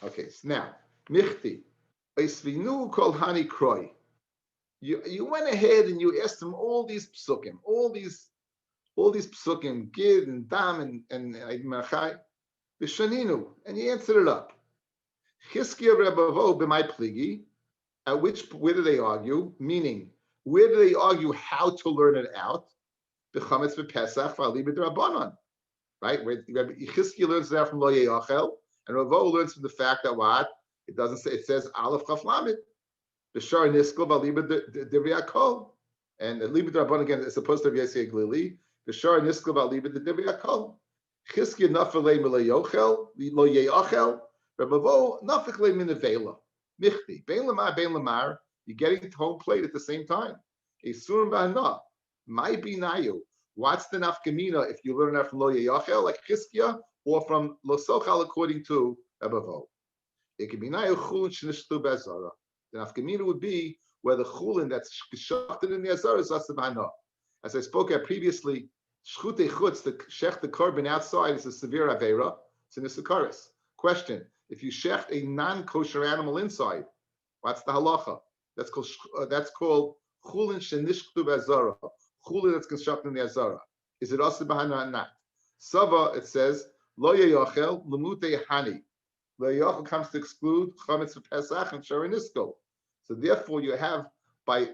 Okay, so now, Michti, Eisvinu kol hani kroi. You went ahead and you asked him all these psukim, all these psukim, Gid and Dam and Machai, Bishaninu, and he answered it up. Chizkiya Rebavo b'may pligi, where do they argue? Meaning, where do they argue how to learn it out? B'chametz b'Pesach v'ali b'drabanan, right? Where Rabbi Chizkiya learns that from Lo Yechel, and Ravo learns from the fact that what? It doesn't say, it says Aleph Chaf Lamed. B'shar niskol v'ali b'divriyakol. And Libid Rabban again is supposed to be Yasei Glili. B'shar niskol v'ali b'divriyakol. Chizkiya nafalei milayochel, lo yeachel. Rabavo nafiklei minavela. Michti. Bein lamar, bein lamar. You're getting home plate at the same time. A surim b'hana. Might be nayu. What's the nafkamina if you learn that from lo yeachel, like Chizkiya, or from lo sochal according to Rabavo? It could be nayu chulin shenishtu be'azara. The nafkamina would be where the chulin that's shachted in the azara is asa b'hana. As I spoke at previously, shchute chutz, the shech the korban outside is a severe avera. It's in the sakaris. Question: if you shecht a non-kosher animal inside, what's the halacha? That's called chulin shenishtu be'azara. Chulin that's constructed in the azara. Is it asa b'hana or not? Sava, it says lo yeyachel lemute hani. Lo yeyachel comes to exclude chametz v'pesach and sharinisko. So therefore, you have by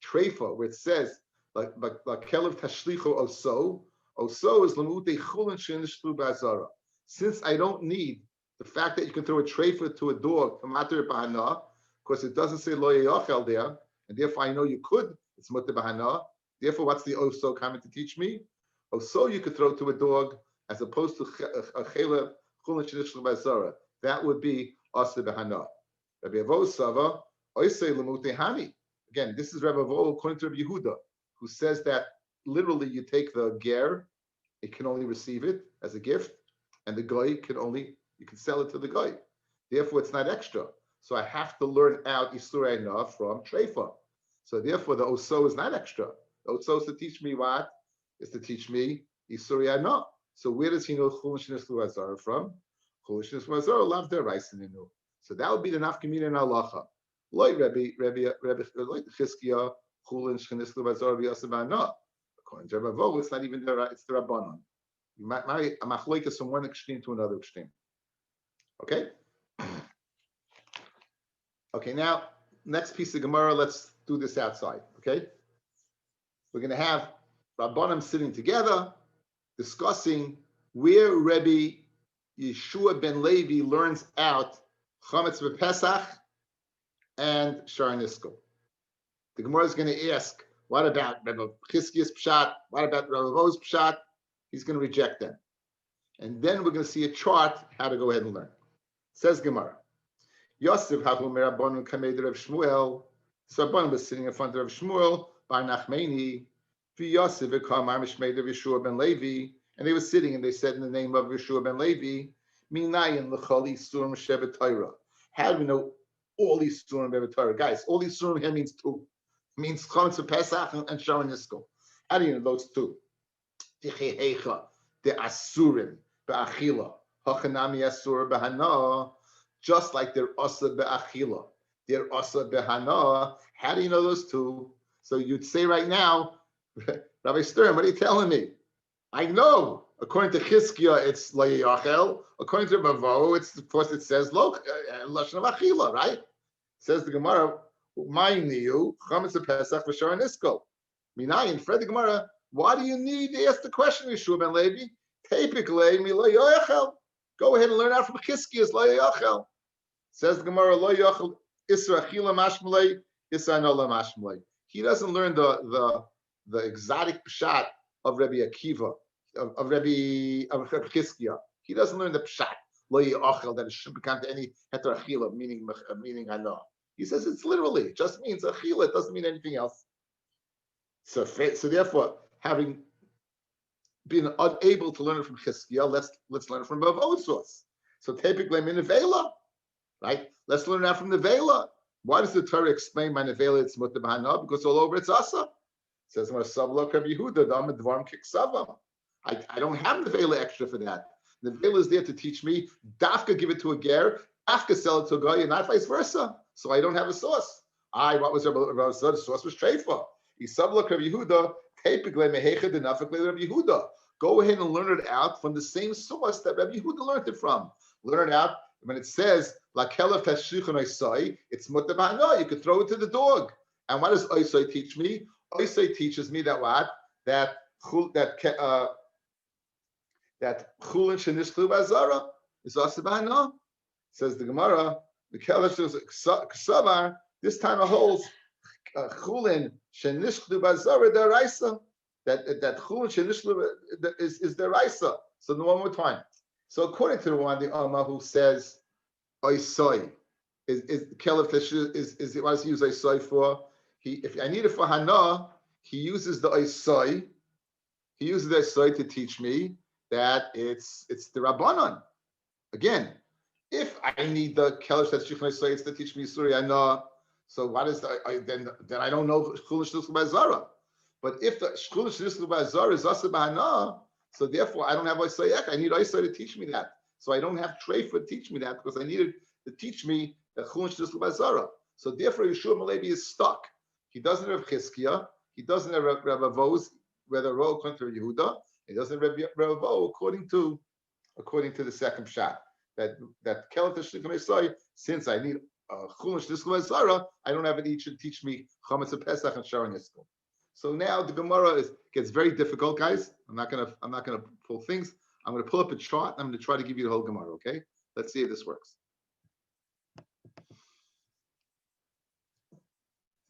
treifa where it says like kelev tashlicho oso. Oso is lemute chulin shenishtu be'azara. Since I don't need the fact that you can throw a treifa to a dog from matir b'hana, because it doesn't say lo yeyachel there, and therefore I know you could. It's mutter b'hana. Therefore, what's the oso coming to teach me? Oso you could throw to a dog as opposed to a chelev chulin shenishtu be'azara. That would be asa b'hana. Rabbi Avo Sava, Oisei Lemute Hani. Again, this is Rabbi Avo according to Rabbi Yehuda, who says that literally you take the ger, it can only receive it as a gift, and the goy you can sell it to the goy. Therefore, it's not extra. So I have to learn out Isurei Na from Treifa. So therefore, the Oso is not extra. The Oso is to teach me what? Is to teach me Isurei Na. So where does he know Chulin Shnishlu Azar from? Chulin Shnishlu Azar, Lav Der Reiseninu. So that would be the nafkamina in halacha. Like Rabbi, like Chizkiya, Chulin Shchenislu Bazar V'Yasavana. According to Rabbi Vogel, it's not even the it's the Rabbanon. You might a machloikas from one extreme to another extreme. Okay. Okay. Now, next piece of Gemara. Let's do this outside. Okay. We're going to have Rabbanim sitting together, discussing where Rabbi Yeshua ben Levi learns out chametz b'Pesach and Sharnisko. The Gemara is going to ask, what about Rabbi Chizkiya's pshat? What about Rabbi Vo's pshat? He's going to reject them. And then we're going to see a chart how to go ahead and learn. Says Gemara, Yosef hahu merabbanon kamei Rav Shmuel. So Rabbanon was sitting in front of Rav Shmuel, Bar Nachmeni, Yosef v'kamar mishmei Rav Yeshua ben Levi, and they were sitting and they said in the name of Yeshua ben Levi, Minayin l'chali surim shevet Torah. How do we know all these surim shevet Torah? Guys, all these surim here means two. It means chametz Pesach and Sharon Nisko. How do you know those two? The asurim be'achila, hachanami asur behana. Just like they're asa be'achila, they're asa behana. How do you know those two? So you'd say right now, Rabbi Stern, what are you telling me? I know. According to Chizkiya, it's lo yachel. According to Bavo, it's of course it says lo lashon of achila, right? It says the Gemara, "Ma'iniyu chametz Pesach v'shar nisko." Minayin, Fred the Gemara. Why do you need to ask the question, Yeshua ben Levi? Typically, mi lo yachel. Go ahead and learn out from Chizkiya's lo yachel. Says the Gemara, lo yachel isra achila mashmalei isra nola mashmalei. He doesn't learn the exotic pshat of Rabbi Akiva. Of Rabbi Chizkiya. He doesn't learn the pshat, lo yachel, that it should become to any heter achila, meaning hana. He says it's literally, it just means achila, it doesn't mean anything else. So therefore, having been unable to learn it from Chizkiya, let's learn it from Bavo's source. So typically Minavela, right? Let's learn that from the Vela. Why does the Torah explain by Nevela it's mutter b'hana? Because all over it's asa. It says Mar Savla Rabbi Yehuda Dam Dvarim Kiksavam. I don't have the Vela extra for that. The veil is there to teach me. Dafka give it to a ger, Dafka sell it to a guy, and not vice versa. So I don't have a source. What was Rabbi said? The source was treifa. He sublak Rabbi Yehuda, tepigle mehecha denafakle Rabbi Yehuda. Go ahead and learn it out from the same source that Rabbi Yehuda learned it from. Learn it out when it says la kelef tashrichon oisai. It's mutabana. You could throw it to the dog. And what does oisai teach me? Oisai teaches me that what that chulin shenishlu bazara is asabana. Says the Gemara. The kelef ksavar. This time it holds chulin shenishlu bazara deraisa. That chulin shenishlu is deraisa. So one more time. So according to the one, the Alma who says oisai is kelef is what does he use oisai for? If I need it for hana, he uses the oisai. He uses the oisai to teach me that it's the rabbanon. Again, if I need the kelef that's shikhnei oisai, it's to teach me suri hana. So what is then I don't know chulin shenishlu bazara. But if the chulin shenishlu bazara is asa b'hana, so therefore I don't have oisai. I need oisai to teach me that. So I don't have treifa to teach me that because I needed to teach me the chulin shenishlu bazara. So therefore Yeshua Malevi is stuck. He doesn't have Chizkiah. He doesn't have Rabbi Voz, whether Ro according to Yehuda. He doesn't have Rabbi Vo according to the second shot. That Kelet Shlichim Esai, since I need Chulin Shlichim Esara, I don't have it. Each should teach me Chametz Pesach and Sharon Yisrael. So now the Gemara gets very difficult, guys. I'm not gonna pull things. I'm gonna pull up a chart. I'm gonna try to give you the whole Gemara. Okay, let's see if this works.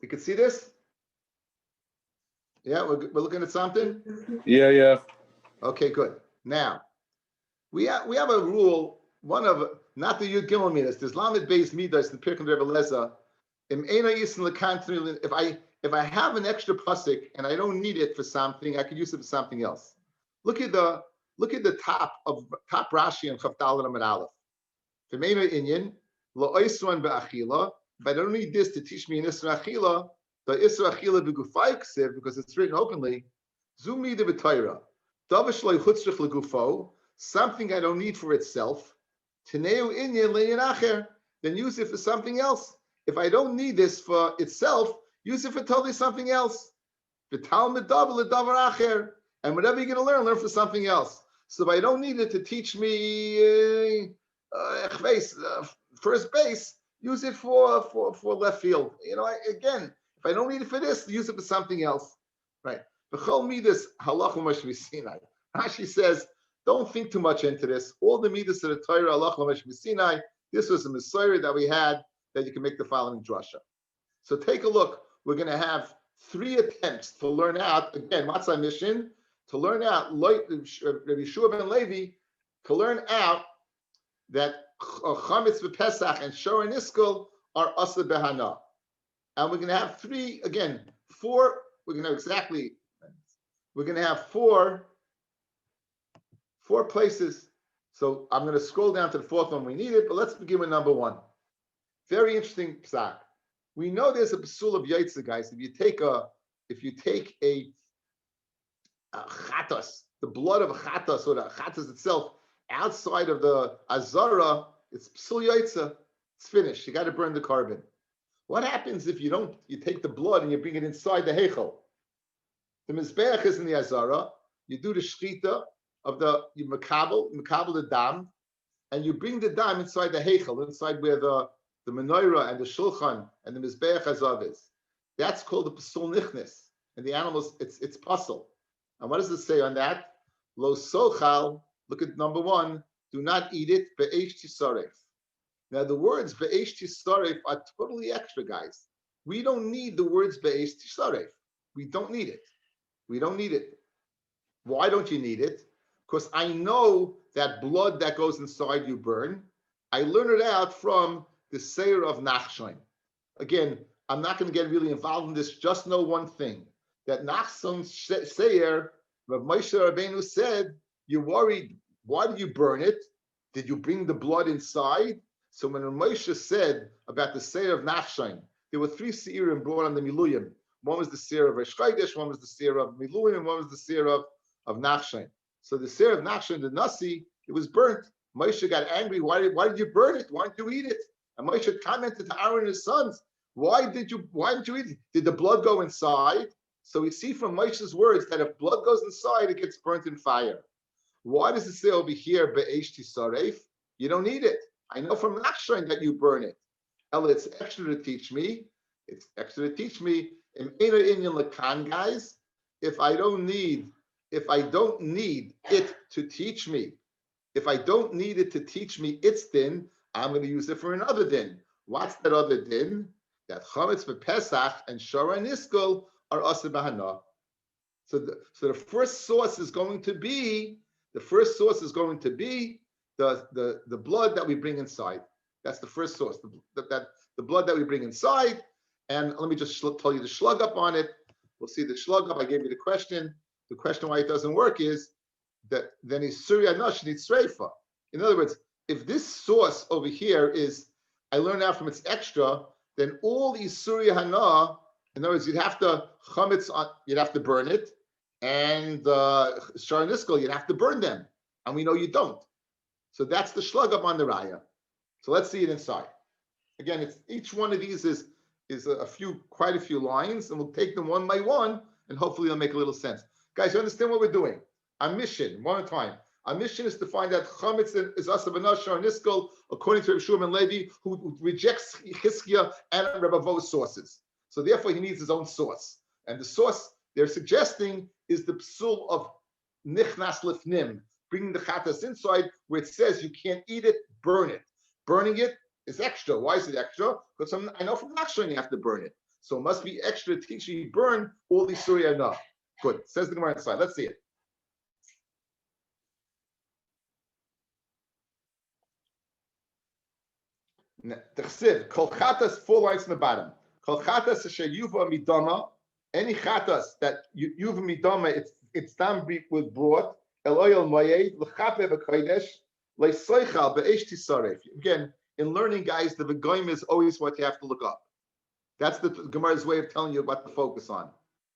You can see this? Yeah, we're looking at something? Yeah. Okay, good. Now, we have a rule, one of, not the Yud Gimel Midas, there's Lamed Beis Midas, the Pirkei Rebbe Leza, if I have an extra pasuk and I don't need it for something, I could use it for something else. Look at the top Rashi and Chavdal and Aleph. V'meina inyan, la'oisron be'achila. If I don't need this to teach me an Isra Achila, the Isra Achila b'gufay ksiv, because it's written openly, Zumi de b'tayra, davish loy chutzrich legufo, something I don't need for itself, Teneu inyan le'yin acher, then use it for something else. If I don't need this for itself, use it for totally something else. V'talmid davar ledavar acher, and whatever you're going to learn for something else. So if I don't need it to teach me first base, use it for left field. Again, if I don't need it for this, use it for something else. Right. B'chol midas halacha mashmi Sinai. Rashi says, don't think too much into this. All the midas of the Torah halacha mashmi Sinai. This was a Messiah that we had that you can make the following drasha. So take a look. We're going to have 3 attempts to learn out. Again, what's our mission? To learn out, like Rabbi Shua ben Levi, to learn out that Chametz v'Pesach and Shor and Iskul are Asa Behana. And we're going to have 4, we're going to have 4 places. So I'm going to scroll down to the 4th one we need it, but let's begin with number 1. Very interesting psak. We know there's a psul of yaitza, guys. If you take a chatas, the blood of a chatas or the chatas itself, outside of the azara, it's psul yaitza. It's finished. You got to burn the carbon. What happens if you take the blood and you bring it inside the heichel? The mizbeach is in the azara. You do the shchita of you makabel the dam, and you bring the dam inside the heichel, inside where the menorah and the shulchan and the mizbeach hazav is. That's called the psul nichnis. And the animals, it's puzzle. And what does it say on that? Lo sochal, look at number 1, do not eat it, be'esh tisaref. Now the words be'esh tisaref are totally extra, guys. We don't need the words be'esh tisaref. We don't need it. We don't need it. Why don't you need it? Because I know that blood that goes inside you burn. I learned it out from the Seir of Nachshon. Again, I'm not going to get really involved in this. Just know one thing. That Nachshon Seir, Rav Moshe Rabbeinu said, you're worried, why did you burn it? Did you bring the blood inside? So when Rav Moshe said about the Seir of Nachshon, there were 3 Seirim brought on the Miluyim. One was the Seir of Rosh Chodesh, one was the Seir of Miluyim, and one was the Seir of Nachshon. So the Seir of Nachshon, the Nasi, It was burnt. Moshe got angry. Why did you burn it? Why didn't you eat it? And Moshe commented to Aaron and his sons, why didn't you eat it? Did the blood go inside? So we see from Moshe's words that if blood goes inside, it gets burnt in fire. Why does it say over here, Be'esh Tisaref? You don't need it. I know from Nachshon that you burn it. Ella, it's extra to teach me. It's extra to teach me. In Inyan Lakan, guys, if I don't need it to teach me, if I don't need it to teach me its din, I'm going to use it for another din. What's that other din? That chametz for Pesach and Shara Niskul are asa b'hana. So the first source is going to be the blood that we bring inside. That's the first source. The blood that we bring inside. And let me just tell you the slug up on it. We'll see the slug up. I gave you the question. The question why it doesn't work is that then is Surya Nash needs Sreifa. In other words, if this source over here is, I learned out from its extra, then all these Surya Hana, in other words, you'd have to chametz on, you'd have to burn it, and Shar Niskal, you'd have to burn them. And we know you don't. So that's the slug up on the Raya. So let's see it inside. Again, it's each one of these is quite a few lines, and we'll take them one by one, and hopefully it'll make a little sense. Guys, you understand what we're doing? Our mission, one at a time. Our mission is to find out chametz is asav anashar niskal, according to Rabbi Shmuel ben Levi, who rejects Chizkiah and Rabbi Vo's sources. So therefore, he needs his own source, and the source they're suggesting is the psul of nichnas lifnim, bringing the chatas inside, where it says you can't eat it, burn it. Burning it is extra. Why is it extra? Because I know from Nachshon you have to burn it, so it must be extra to teach you burn all these surya enough. Good. Says the Gemara inside. Let's see it. T'chsiv kol chatas, 4 lines in the bottom. Kol chatas asher yuva midama, any chatas that yuva midama it's done with brought el oil moyed l'chape b'kodesh le'soichal be'esh tisaref. Again, in learning, guys, the v'goyim is always what you have to look up. That's the Gemara's way of telling you what to focus on.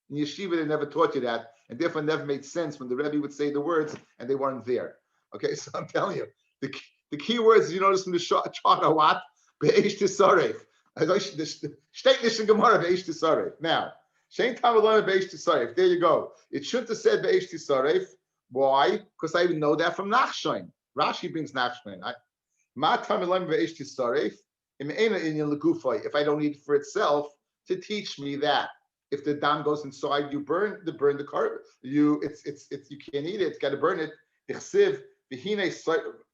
In yeshiva, they never taught you that, and therefore never made sense when the Rebbe would say the words and they weren't there. Okay, so I'm telling you, the key words you notice from the chart are what? Be'esh tisaref. Steht nicht in Gemara be'esh tisaref. Now, shein tamalona be'esh tisaref. There you go. It shouldn't have said be'esh tisaref. Why? Because I even know that from Nachshon. Rashi brings Nachshon. Ma tamalona be'esh tisaref. If I don't need it for itself to teach me that. If the dam goes inside, you burn the carpet. You can't eat it. It's got to burn it. Ichsiv v'hinei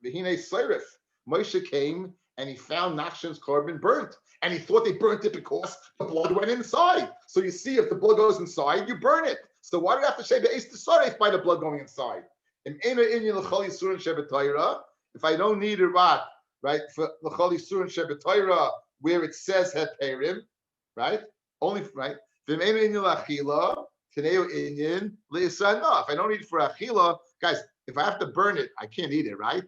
seirif. Moshe came and he found Nachshon's carbon burnt, and he thought they burnt it because the blood went inside. So you see, if the blood goes inside, you burn it. So why do you have to say be'es tisaref by the blood going inside? If I don't need it, right, for l'chol yisurin shebetayra, where it says heterim, right, only right. If I don't need it for achila, guys, if I have to burn it, I can't eat it, right?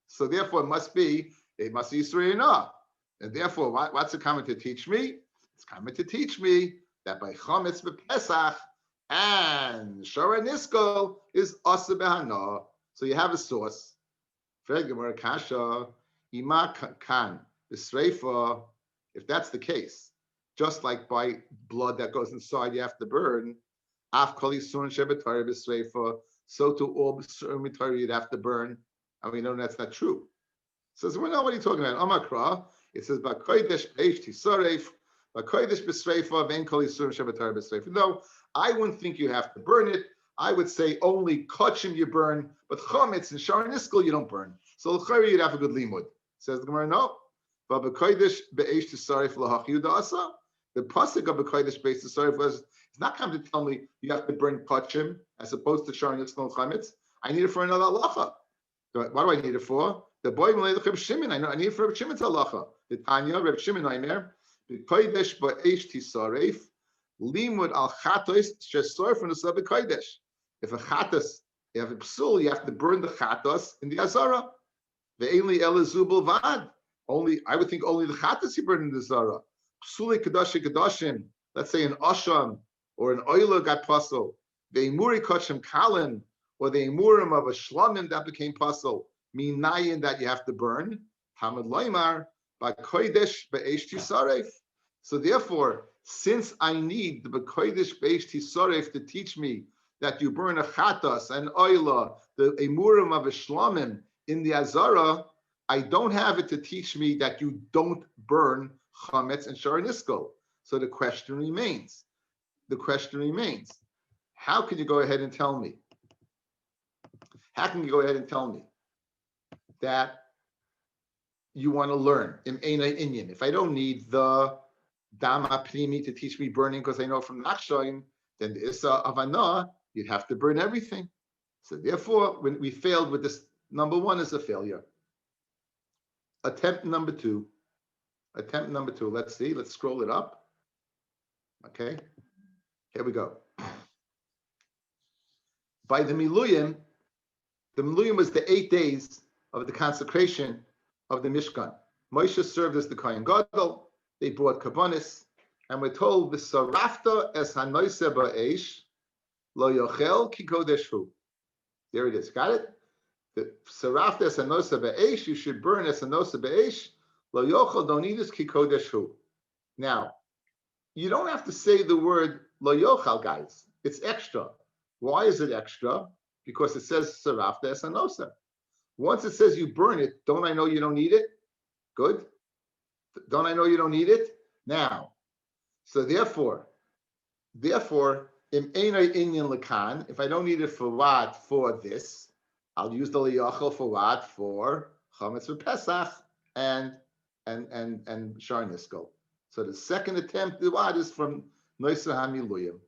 So therefore, it must be Yisrael enough. And therefore, what's it coming to teach me? It's coming to teach me that by chametz b'Pesach and Shara Niskal is asa b'hana. So you have a source. If that's the case, just like by blood that goes inside, you have to burn. So to all b'surim you'd have to burn. And we know that's not true. It says, well, no, what are you talking about? Amakra. It says, "Ba'kodesh eish tisaref, ba'kodesh b'sreifa, ve'en kol yisurim shebetar b'sreifa." No, I wouldn't think you have to burn it. I would say only kachim you burn, but chametz and shar niskal you don't burn. So l'chayri you'd have a good limud. Says the Gemara, no. Ba'kodesh be'eish tisaref lahachiyu da'asa. The pasuk of ba'kodesh be'eish tisaref was it's not coming to tell me you have to burn kachim as opposed to shar niskal and chametz. I need it for another halacha. What do I need it for? The boy Reb Shimon, I know I need it for Reb Shimon's halacha. The Tanya, Reb Shimon Aimer, Kodesh ba'esh tisaref, limud al chatos shesorf from the sub kodesh. If a chatos, you have a psul, you have to burn the chatos in the azara. The ainly elazubal vad. Only I would think only the chatos you burn in the azara. Psuli kadoshi kadashim. Let's say an asham or an oila got puzzle. The imuri kachim kalin or the imurim of a shlamim that became puzzle. minayin that you have to burn. Hamad loymar by kodesh be'esh tisaref. So therefore, since I need the B'Kodesh B'Eish Tisaref to teach me that you burn a chatas and oila, the emurim of a shlamim in the Azara, I don't have it to teach me that you don't burn chametz and shar niskol. So the question remains. How can you go ahead and tell me? How can you go ahead and tell me that you want to learn in Einay Inyan? If I don't need the Dama Primi to teach me burning because I know from Nachshoin, then the Issa Avana, you'd have to burn everything. So therefore, when we failed with this, number one is a failure. Attempt number two. Let's see. Let's scroll it up. Okay. Here we go. By the Miluyim was the 8 days of the consecration of the Mishkan. Moshe served as the Kohen Gadol. They brought kabbanis, and we're told the sarafta es hanoise ba'esh lo yochel ki kodeshu. There it is. Got it? The sarafta es hanoise ba'esh. You should burn es hanoise ba'esh lo yochel. Don't eat es ki kodeshu. Now, you don't have to say the word lo yochel, guys. It's extra. Why is it extra? Because it says sarafta es hanoise. Once it says you burn it, don't I know you don't need it? Good. Don't I know you don't need it? Now, so therefore, in Einay Inyan Lakan, if I don't need it for what? For this, I'll use the liyachal for what? For chametz for Pesach and shar niskol. So the second attempt, the what is from Noisa Hamiluyim.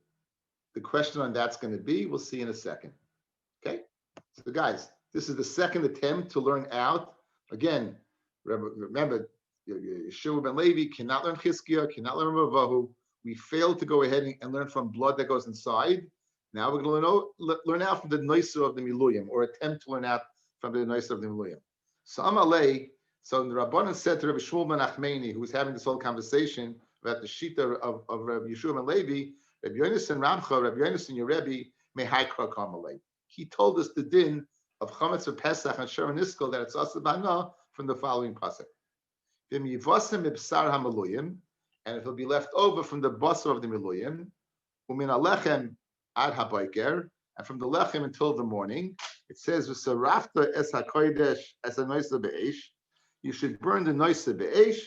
The question on that's going to be, we'll see in a second. Okay, so guys, this is the second attempt to learn out. Again, remember. Yeshua ben Levi cannot learn Chizkiah, cannot learn Mavahu. We failed to go ahead and learn from blood that goes inside. Now we're going to learn out from the Noiser of the Miluyim, or attempt to learn out from the Noiser of the Miluyim. So Amalei, so the Rabbanan said to Rabbi Shmuel ben Achmeni, who was having this whole conversation about the Shita of Rabbi Yeshua ben Levi, Rabbi Yonasan Ramcha, Rabbi Yonasan Yerebi, Mehaikra Kamalei. He told us the din of Chametz for Pesach and Shar Niskol that it's Asabana from the following pasuk. And if it'll be left over from the basar of the miluyim, umin alechem ad habayker, and from the lechem until the morning, it says v'sarafta es hakodesh es hanoisa be'esh. You should burn the noisa be'esh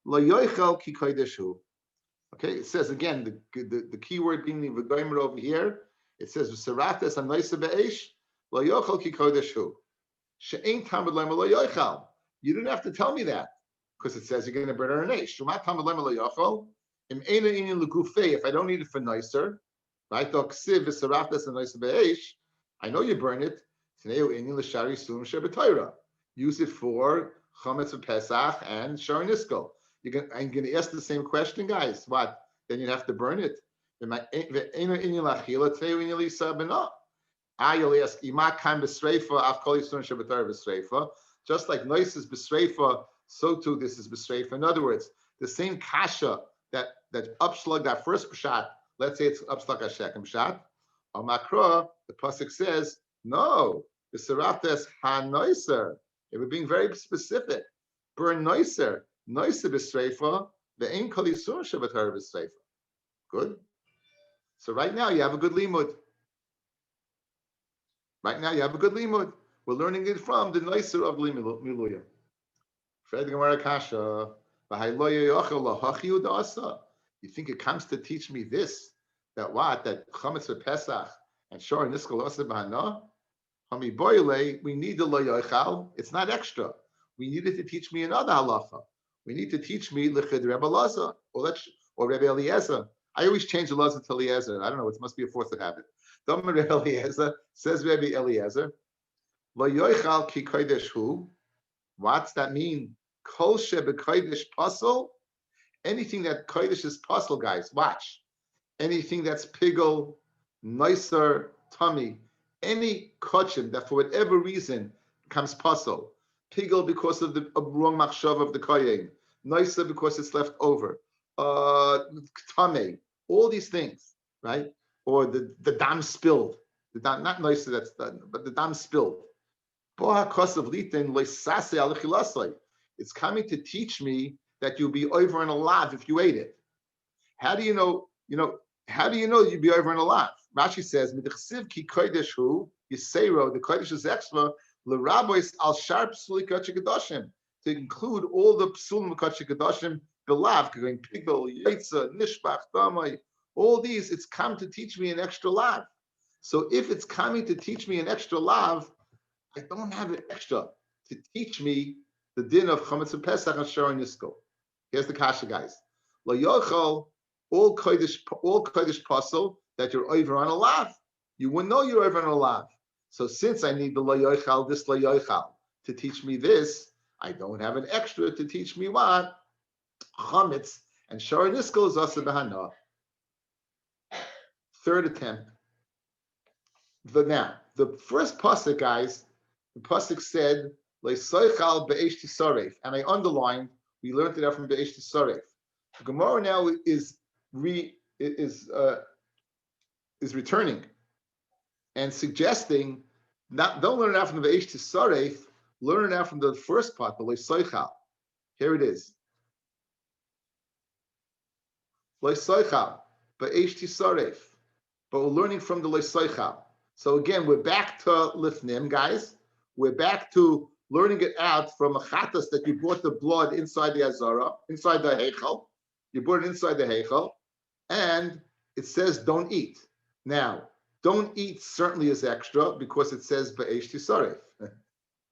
lo yoichel ki kodeshu. Okay, it says again the key word being the v'gomer over here. It says v'sarafta es hanoisa be'esh lo yoichel ki kodeshu. She'ein tamid lema lo yoichel. You didn't have to tell me that, because it says you're going to burn it on Eish. If I don't need it for nicer, right? I know you burn it. Use it for chametz of Pesach and shar niskol. I'm going to ask the same question, guys. What? Then you have to burn it. You'll ask, just like noise is b'sreifa, so too this is b'sreifa. In other words, the same kasha that upslug that first pshat, let's say it's upslug a second pshat, on makra, the pasuk says, no, the sarafta is ha-noiser. It was being very specific. Burn noiser b'sreifa, the ein kol yisur shebetar b'sreifa. Good. So right now you have a good limud. We're learning it from the noiser of miluyim. You think it comes to teach me this? That what? That chametz for Pesach and shor niskol asa b'hana? We need the lo yochal. It's not extra. We need it to teach me another halacha. We need to teach me l'chid Rebbe Laza or Rebbe Eliezer. I always change the Laza to Eliezer. I don't know. It must be a force of habit. Rebbe Eliezer says Rebbe Eliezer. Lo yochal ki kodesh hu. What's that mean? Kol shebekodesh pasol. Anything that kodesh is pasol, guys. Watch. Anything that's pigel, nicer, tummy, any kochim that for whatever reason becomes pasol. Pigel because of the wrong machshav of the kohen. Nicer because it's left over. Tame. All these things, right? Or the dam spilled. The dam, not nicer that's done, but the dam spilled. It's coming to teach me that you'll be over and alive if you ate it. How do you know? How do you know you'll be over and alive? Rashi says, "Midchsiv ki kodesh hu yisero." The kodesh is extra. L'rabois al sharp psuli kachik kedoshim, to include all the psulim kachik kedoshim belav, going pigel, yaitza, nishbach, damai. All these, it's come to teach me an extra lav. So if it's coming to teach me an extra lav, I don't have an extra to teach me the din of chametz and pesach and sharon nisko. Here's the kasha, guys. Lo yochel, all kodesh puzzle that you're over on a lav. You wouldn't know you're over on a lav. So since I need the lo yochel, this lo yochel, to teach me this, I don't have an extra to teach me what? Chametz and sharon nisko is also behana. Third attempt. The first pasuk, guys, the pasuk said, "Leisoichal be'esh tisaref," and I underlined. We learned it out from be'esh tisaref. The Gemara now is returning and suggesting don't learn it out from the be'esh tisaref. Learn it out from the first part, the leisoichal. Here it is. Leisoichal be'esh tisaref. But we're learning from the leisoichal. So again, we're back to lifnim, guys. We're back to learning it out from a chatas that you brought the blood inside the azara, inside the heichal. You brought it inside the heichal, and it says don't eat. Now, don't eat certainly is extra because it says ba'esh tisaref.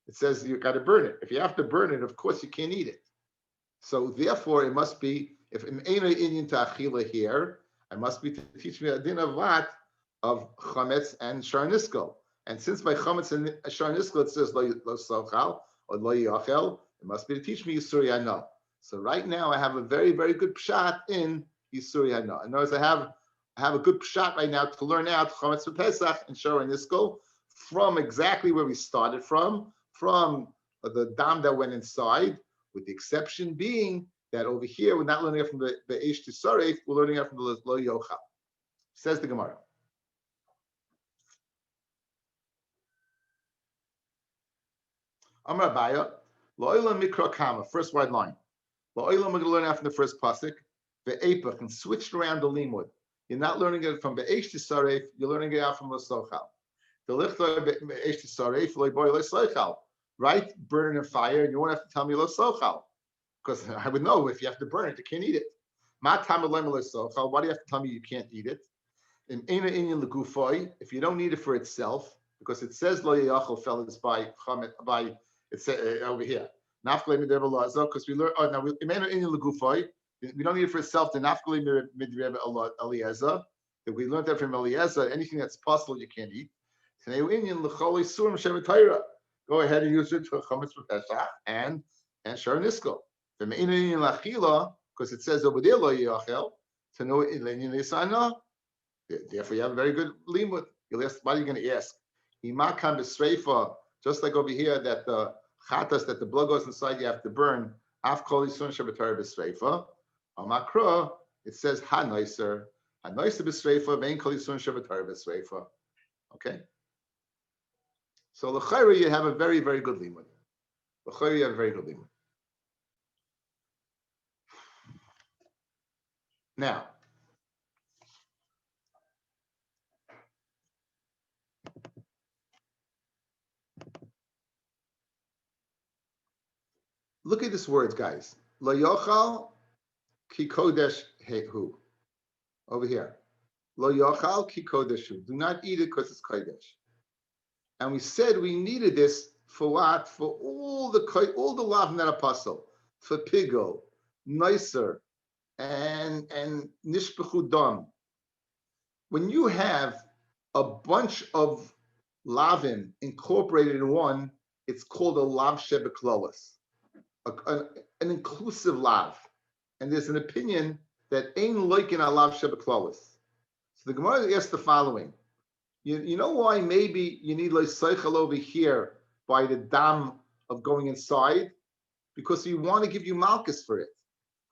It says you got to burn it. If you have to burn it, of course you can't eat it. So therefore, it must be, if in Eina Inyan Ta'achila here, I must be to teach me a din of what? Of chametz and sharnisko. And since by chametz and sharnisko it says lo sochal or lo yachel, it must be to teach me Yisur Yana. So right now I have a very, very good pshat in Yisur Yana. In other words, I have a good pshat right now to learn out chametz and Pesach and sharnisko from exactly where we started from the dam that went inside, with the exception being that over here we're not learning it from the Eish Tisaref, we're learning it from the Lo Yochal. Says the Gemara. Amar Abaya, Lo'ila Mikra Kama, first wide line. Lo'ila, we're going to learn out from the first pasuk, Ve'epach, and switched around the limud. You're not learning it from Be'esh Tisaref, you're learning it out from Lo Sochal. The Lichta Be'esh Tisaref, Lo'boy Lo Sochal. Right? Burn it in fire, and you won't have to tell me Lo Sochal. Because I would know if you have to burn it, you can't eat it. Why do you have to tell me you can't eat it? In Eina Inyan Legufoi, if you don't need it for itself, because it says Lo Yachal fellas by it's over here. Because we learn. Oh, now in Eina Inyan Legufoi, we don't need it for itself. The Nafkali Midrabe Eliezer, that we learned that from Eliezer. Anything that's possible you can't eat. Go ahead and use it for chametz Pesach and sharnisko. Because it says over there lo yachel to know ilenyin lisana. Therefore, you have a very good limud. You'll ask, what are you going to ask? Imakam b'sreifa, just like over here that the chatas that the blood goes inside, you have to burn. Af kol yisun shabatar b'sreifa. Amakra, it says hanoiser b'sreifa vein kol yisun shabatar b'sreifa. Okay. So l'chayra, you have a very, very good limud. L'chayra, you have a very good limud. Now, look at these words, guys. Lo yochal ki kodesh hu. Over here. Lo yochal ki kodesh hu. Do not eat it because it's kodesh. And we said we needed this for what? For all the lavim that are apostle. For pigel, nicer, and nishpechu dam. When you have a bunch of lavim incorporated in one, it's called a lav shebeklolis, an inclusive lav. And there's an opinion that ain't loikin a lav shebeklolis. So the Gemara asks the following: You know why maybe you need like seichel over here by the dam of going inside? Because you want to give you malchus for it.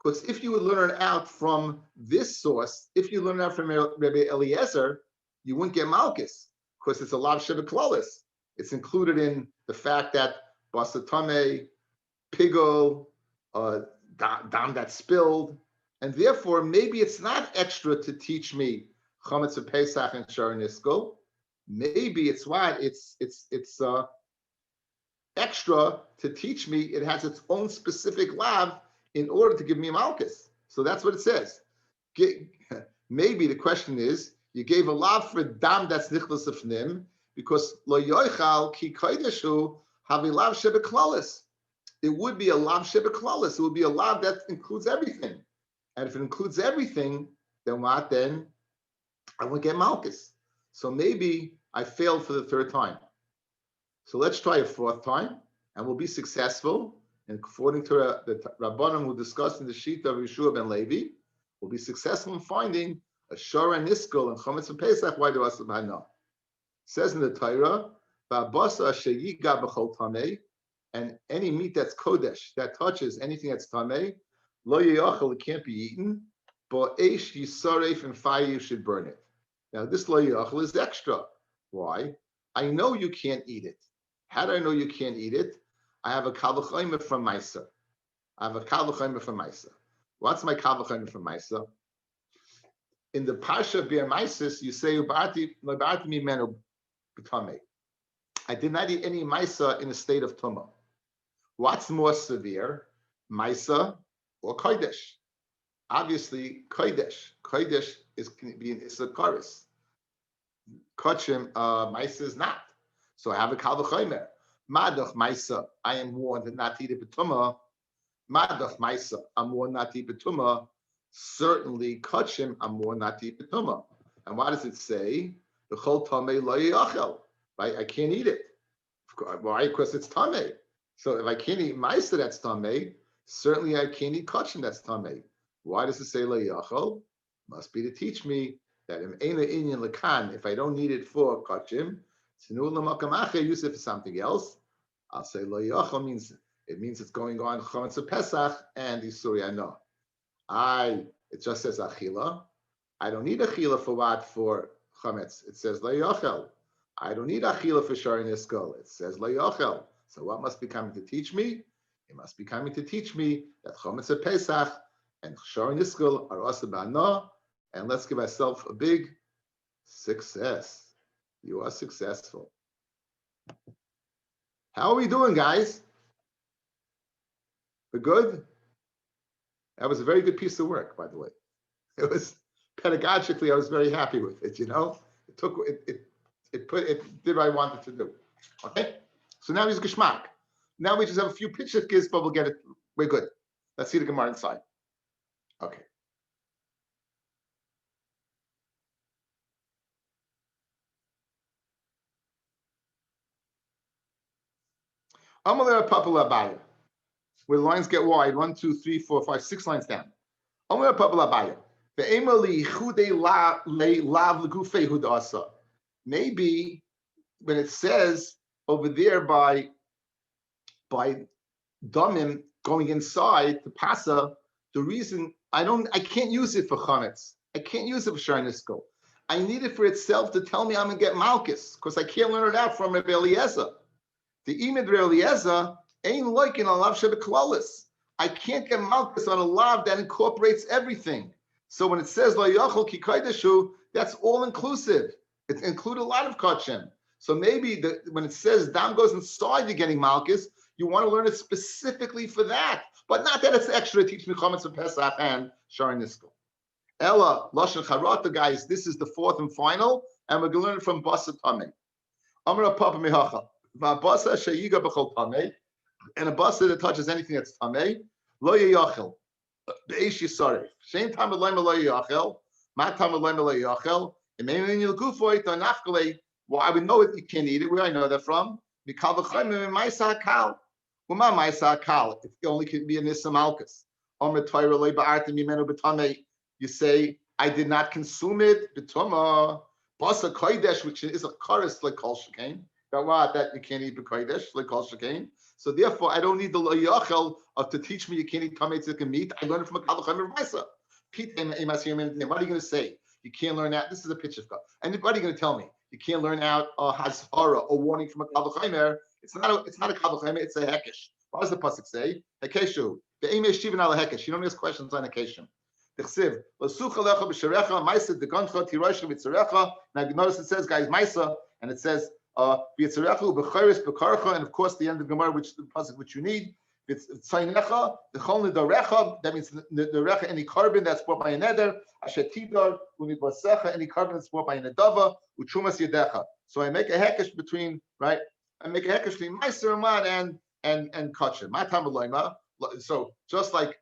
Because if you would learn it out from this source, if you learn it out from Rabbi Eliezer, you wouldn't get malchus because it's a lav shebeklolis. It's included in the fact that basatame, pigol, dam that spilled, and therefore maybe it's not extra to teach me chametz of Pesach and Shar Niskul. Maybe it's what it's extra to teach me. It has its own specific lav in order to give me malchus. So that's what it says. Maybe the question is, you gave a lav for dam that's nichlas of nim because lo yoichal ki koideshu have a lav shebeklalis. It would be a lav shebeklalis. It would be a lav that includes everything. And if it includes everything, then what? Then I won't get malchus. So maybe I failed for the third time. So let's try a fourth time, and we'll be successful. And according to the Rabbanim who discussed in the sheet of Yeshua ben Levi, we'll be successful in finding a Shor and Niskul and Chometz and Pesach. Why do us no? Says in the Torah, "Va'basa sheyiga b'chol tamei," and any meat that's kodesh that touches anything that's tamei, lo yachal, it can't be eaten. But eish yisaref, and fire you should burn it. Now this lo yachal is extra. Why? I know you can't eat it. How do I know you can't eat it? I have a kal v'chomer from Maisa. What's my kal v'chomer from Maisa? In the Pasha Be'er Maisis, you say, I did not eat any Maisa in a state of Tumah. What's more severe, Maisa or Kodesh? Obviously, Kodesh. Kodesh is a chorus. Kochim, Maisa is not. So I have a kal v'chomer. Madach Maisa, I am warned not to eat it b'tumah. Madach Maisa, I'm warned not to eat b'tumah. Certainly, Kochim, I'm warned not to eat b'tumah. And what does it say? The chol tamei lo yachel. Right? I can't eat it. Why? Because it's tamei. So if I can't eat Maisa that's tamei, certainly I can't eat Kochim that's tamei. Why does it say lo yachel? Must be to teach me that if I don't need it for Kochim, use it for something else. I'll say lo yachal means it's going on chametz of Pesach and Isuri. I know. It just says achila. I don't need achila for what? For chametz. It says lo yachal. I don't need achila for Shar Niskul. It says lo yachal. So what must be coming to teach me? It must be coming to teach me that chametz of Pesach and Shar Niskul are also ba'ana. And let's give ourselves a big success. You are successful. How are we doing, guys? We're good? That was a very good piece of work, by the way. It was pedagogically, I was very happy with it, you know? It did what I wanted to do. Okay? So now he's Geschmack. Now we just have a few picture kids, but we'll get it. We're good. Let's see the Gemara inside. Okay. Amalei Papala Abaya, where the lines get wide, 1, 2, 3, 4, 5, 6 lines down. Amalei Papala Abaya, ve'emali chude lav legufei hudasa. Maybe when it says over there by damim going inside the pasa, the reason I can't use it for chametz. I can't use it for Shar Niskul. I need it for itself to tell me I'm gonna get malchus because I can't learn it out from Rabbi Eliezer. The imid Eliezer ain't like in a lav shebeklalis. I can't get malchus on a lav that incorporates everything. So when it says lo yachol ki koideshu, that's all inclusive. It includes a lot of kachem. So maybe when it says dam goes inside, you're getting malchus. You want to learn it specifically for that, but not that it's extra to teach me chametz of Pesach and Shar Niskul. Ella lashon charata, guys. This is the fourth and final, and we're going to learn it from Basa Tamei. Amar Papa Mehacha. Va'basa sheyiga b'chol tamei, and a basa that touches anything that's tamei, lo yachel, be'esh yisaref. Same time with lo yachel, ma time with lo yachel, and maybe in your gufoit or nafkale. Well, I would know it. You can't eat it. Where I know that from? Mikal v'chayim in ma'isa kal. Wema ma'isa kal. It only can be a nisa malchus. Omer Torah lo ba'artim yimenu b'tamei. You say I did not consume it b'tumah. Basa kodesh, which is a chorus like kol shekain. That you can't eat b'kodesh like kol shekain. So therefore, I don't need the lo yachel to teach me you can't eat tamei tzidka meat. I learned it from a kal v'chayim ma'isa. What are you going to say? You can't learn out. This is a pitch of God. And what are you going to tell me? You can't learn out hazhara or warning from a kal v'chaymer It's not a kabel it's a hekesh. What does the pasuk say? Hekeshu. The aim is shivin al hekesh. You don't ask questions on hekeshim. Now notice it says, guys, Maisa, and it says and of course the end of Gemara, which the pasuk which you need. It's tzaynecha, the chol nidarecha, that means the recha, any carbon that's brought by a neder, ashetidar, unibasecha, any carbon that's brought by a nedava, uchumas yedecha. So I make a hekesh between, right? I make a hekesh between Meiser Amad and Kachem. Matam Eloima. So just like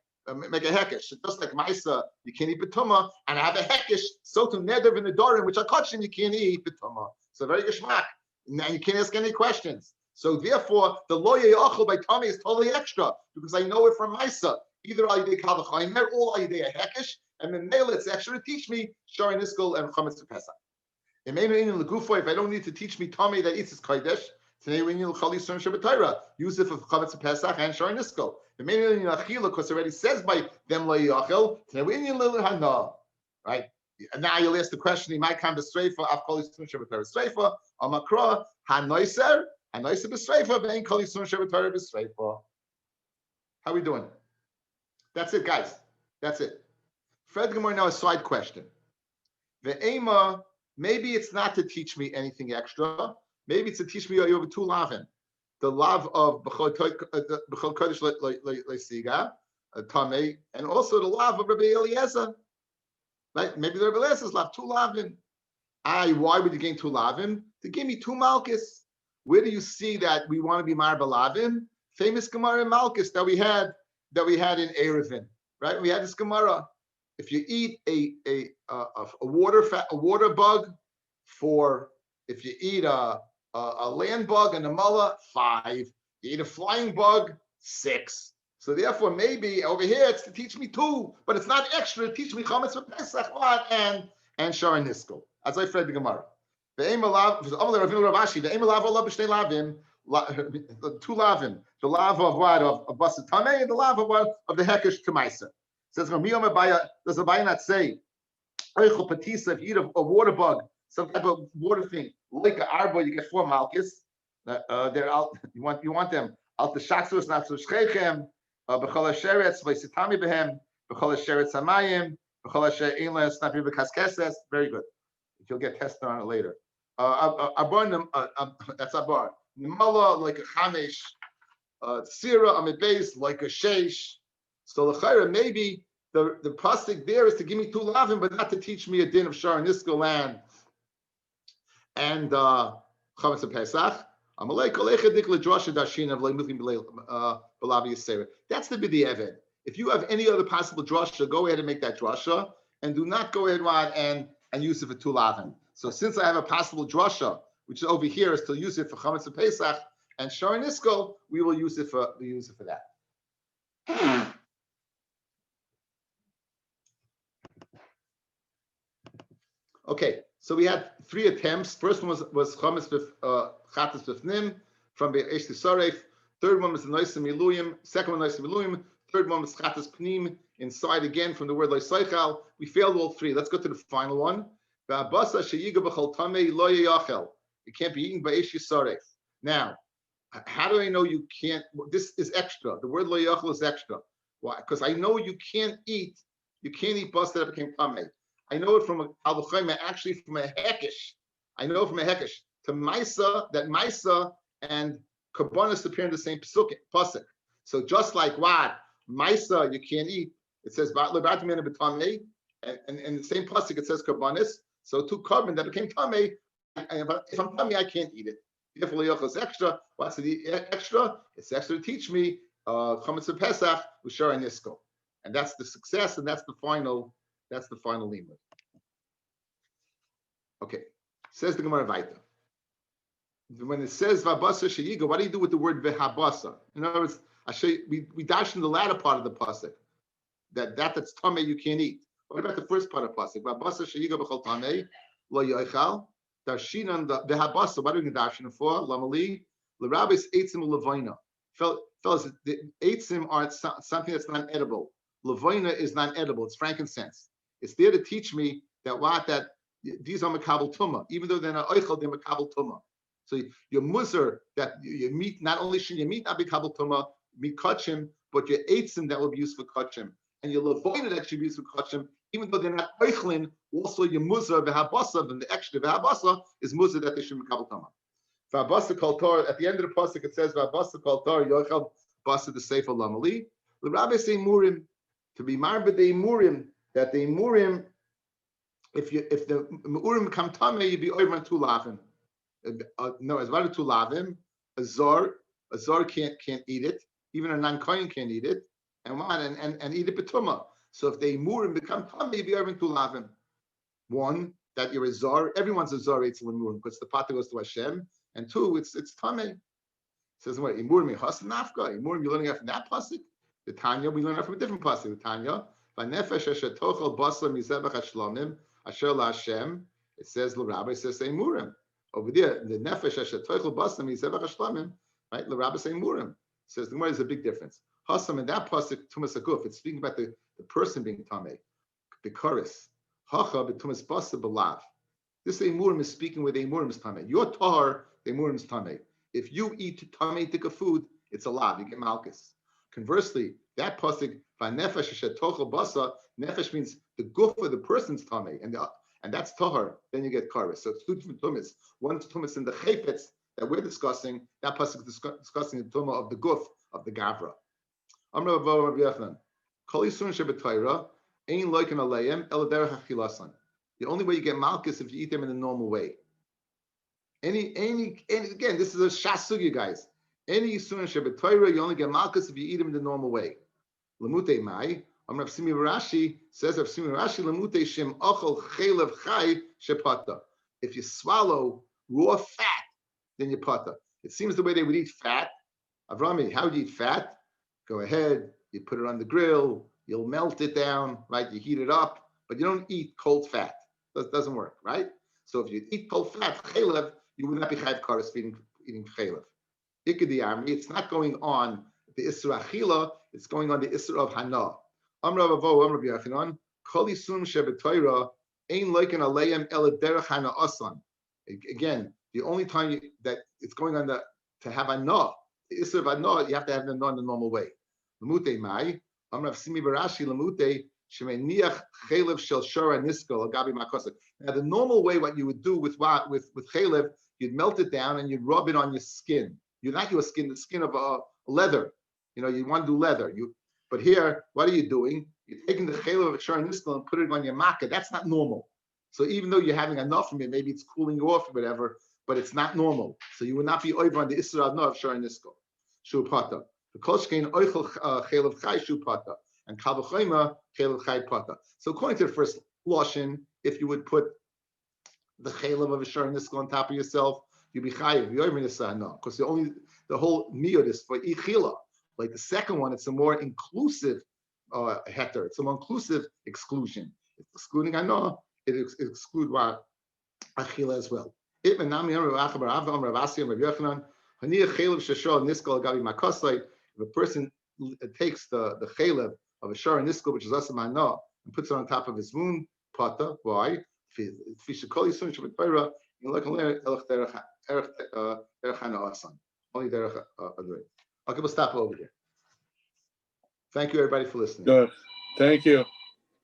make a hekesh, just like Maisa, you can't eat betuma, and I have a hekesh, so to neder in the dorim, which are Kachem, you can't eat betuma. So very geschmack. Now you can't ask any questions. So therefore, the lo yachol by Tommy is totally extra because I know it from Maisa. Either Ayidei Kalachaymer or Ayidei a Hekesh, and then Mele it's extra to teach me Sharon Iskal and Chametz Pesach. It may mean in Legufo if I don't need to teach me Tommy that eats his Kodesh. Today we need Chali Surim Shabbatayra, use it for Chametz Pesach and Sharon Iskal. It may mean in Achila because it already says by them lo yachol. Today we need Lil Hana, right? And now you'll ask the question. He might come to Streifa af Chali Surim Shabbatayra Streifa Amakra Hanoiser. How are we doing? That's it, guys. That's it. Fred Gemara now a side question. The Ema, maybe it's not to teach me anything extra. Maybe it's to teach me you have two lavin. The lav of B'chol Kodesh Le'Siga, Tamei, and also the lav of Rabbi Eliezer. Right? Maybe the Rabbi Eliezer's lav, two lavin. Why would you gain two lavin? To give me two malchus. Where do you see that we want to be Mar Balavin? Famous Gemara in Malchus that we had in Erevin, right? We had this Gemara. If you eat a water bug, if you eat a land bug and a mullah, 5. You eat a flying bug, 6. So therefore, maybe over here it's to teach me 2, but it's not extra to teach me Chametz for Pesach and Sharon Niskal. As I read the Gemara. The aim of two lavim, the lava of what of basatame and the lava of what of the hekesh kamaisa. Says does the Rabbi not say if you eat a water bug, some type of water thing like an arbo, you get 4 malchus. They're out. You want them out the shaksus not so shchechem b'chol sheretz v'sitami behem b'chol sheretz hamayim b'chol she'inla snapi b'kaskeses. Very good. You'll get tested on it later. That's abar. Nimala like a chamesh, sira amidbeis like a sheish. So l'chayra maybe the pasuk there is to give me 2 lavim, but not to teach me a din of Sharon Niskal and Chametz Pesach. That's the b'di eved. If you have any other possible drasha, go ahead and make that drasha, and do not go ahead and use it for 2 lavim. So since I have a possible drasha, which is over here, is to use it for Chametz Pesach and Sharon Iskal, we will use it for that. Okay, so we had 3 attempts. First one was Chametz Chatas B'fnim from Be'esh Tisaref. Third one was the Noisim Miluyim. Second one Noisim Miluyim. Third one was Chatas Pnim inside again from the word Loisaichal. We failed all 3. Let's go to the final one. It can't be eaten by Eish Yisaref. Now, how do I know you can't? This is extra. The word lo yachal is extra. Why? Because I know you can't eat bus that became tamei. I know it from a al actually from a hekesh. I know from a hekesh to Maisa that Maisa and Kabbanis appear in the same pasuk. So just like what Maisa you can't eat, it says Batlabatimina b'tamei, and in the same pasuk it says Kabbanis. So 2 carbon that became tamei. If I'm tamei, I can't eat it. If lo is extra, what's the extra? It's extra to teach me Chametz Pesach with Sharon Iskal, and that's the success, and that's the final limit. Okay, says the Gemara Vaita. When it says Vabasa Sheyiga, what do you do with the word Vehabasa? In other words, we dash in the latter part of the pasuk that's tamei you can't eat. What about the first part of pasuk? Vabasa Sheyiga b'chol tamei lo yochal. Darshinan the Vehabasa. What are we darshinan for? Lamali l'rabis eitzim levaina. Fellas, the eitzim are something that's not edible. Levaina is not edible. It's frankincense. It's there to teach me that these are makabel tuma, even though they're not oichel, they're makabel tuma. So your muzer that your meat, not only should your meat not be kabel tuma, meat kachim, but your eitzim that will be used for kachim, and your lavoina that should be used for kachim, even though they're not oichlin, also your muzer v'habasa, and the extra v'habasa is muzer that they should be kabel tuma. V'habasa kol tor, at the end of the pasuk it says v'habasa kol tor yochel basa the sefer lamali. The Rabbi say murim to be marba de murim, that the murim, if the murim become tamei, you be over two lavim. No, as well two lavim, a zor can't eat it, even a non-kohen can't eat it, and eat it betuma. So if they murim become tamei, you be over two lavim. One, that you're a zor, everyone's a zor it's murim because the pata goes to Hashem, and two, it's tamei. It says what? Imurim yechas nafka. Imurim you're learning from that pasuk. The Tanya, we learn from a different pasuk. The Tanya, v'nefesh asher tochel basar mizebach hashlamim asher laHashem. It says l'Rabbi says murim. Over there, the nefesh asher tochel basar mizebach hashlamim, right? L'Rabbi say murim. It says the Gemara is a big difference. Hasam in that pasuk tumas aguf. It's speaking about the person being tamei, the chorus. Hacha b'tumas basar b'lav. This murim is speaking with murim is tamei. Your tahar, murim is tamei. If you eat tamei tika food, it's a lav. You get malchus. Conversely, that pasuk v'nefesh shetochel basa, nefesh means the guf of the person's tummy, and that's tahar. Then you get karis. So it's two different tumas. One's tumas in the chaypetz that we're discussing. That pasuk is discussing the tumah of the guf of the gavra. Amar Rabbi Yochanan, kol yisurin shebetayra ein loiken aleim el derech achilasan. The only way you get malchus if you eat them in the normal way. Any again, this is a shasugi, guys. Any yisurin shebetayra, you only get malchus if you eat them in the normal way. Lamute mai. Rav Simi Rashi says, Rav Simi Rashi lamute shem ochel chelev chai shepata. If you swallow raw fat, then you pata. It seems the way they would eat fat. Avrami, how would you eat fat? Go ahead, you put it on the grill, you'll melt it down, right? You heat it up, but you don't eat cold fat. That doesn't work, right? So if you eat cold fat, chelev, you would not be chayv kares eating chelev. It's not going on the Isra Achila, it's going on the Isra of Hana. Amr Avo, Amr B'Yachinan, Kol Yisum Shebetoira, Ein Loiken Aleim El Derech Hana Asan. Again, the only time that it's going on to have Hana, the Isra of Hana, you have to have the Hana in the normal way. Lamute Mai, Amr Simi Barashi, Lamute, Shemeniach Chelev Shel Shora Niskal, Agabi Makosa. Now, the normal way, what you would do with Chelev, you'd melt it down and you'd rub it on your skin. You're not your skin, the skin of leather. You know, you want to do leather. But here, what are you doing? You're taking the chelev of Shara Niskel and put it on your makkah. That's not normal. So even though you're having enough from it, maybe it's cooling you off or whatever, but it's not normal. So you will not be over on the Isra of Shara Niskel. Shu pata. The kolshkein oichel chelev chai shu pata. And kavachayma chelev chai pata. So according to the first lashon, if you would put the chelev of Shara Niskel on top of yourself, you'd be chayiv. You're over because the whole niyot is for ichila. Like the second one, it's a more inclusive heter. It's a more inclusive exclusion. It's excluding Hana. It excludes Achila as well. If a person takes the chelev of a shar and niskal, which is asam Hana, and puts it on top of his wound, pata. Why? Only derech adrei. Okay, we'll stop over here. Thank you, everybody, for listening. Good. Thank you.